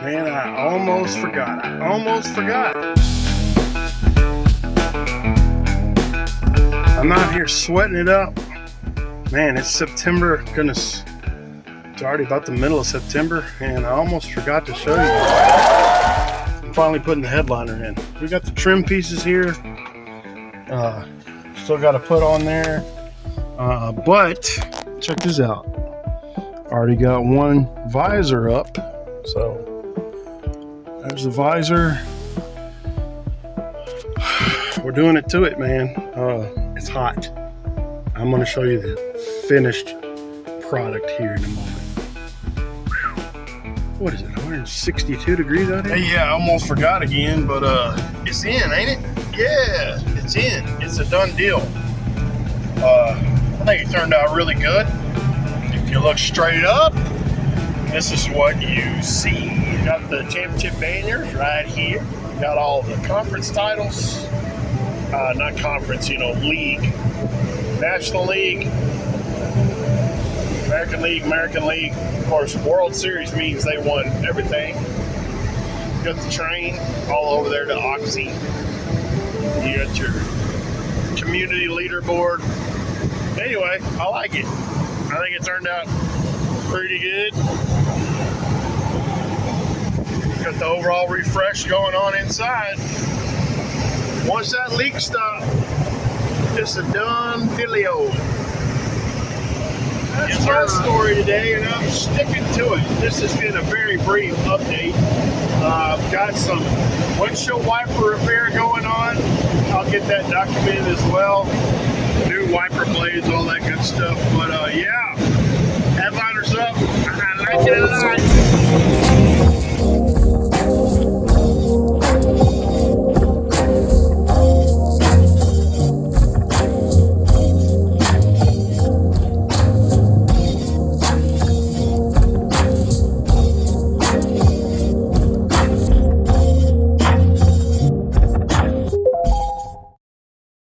Man, I almost forgot. I'm out here sweating it up. Man, it's September. Goodness. It's already about the middle of September, and I almost forgot to show you. I'm finally putting the headliner in. We got the trim pieces here. Still got to put on there. But check this out. Already got one visor up. So there's the visor. We're doing it to it, man. It's hot. I'm going to show you the finished product here in a moment. What is it, 162 degrees out here? Hey, yeah, I almost forgot again, but it's in, ain't it? Yeah, it's in. It's a done deal. I think it turned out really good. If you look straight up, this is what you see. You got the championship banners right here. You got all the conference titles. Not conference, league. National League, American League. Of course, World Series means they won everything. You got the train all over there to Oxy. You got your community leaderboard. Anyway, I like it. I think it turned out pretty good. Got the overall refresh going on inside. Once that leak stops, it's a done dealio. That's our story today, and I'm sticking to it. This has been a very brief update. Got some windshield wiper repair going on. I'll get that documented as well. New wiper blades, all that good stuff. But yeah, headliners up. I like it a lot.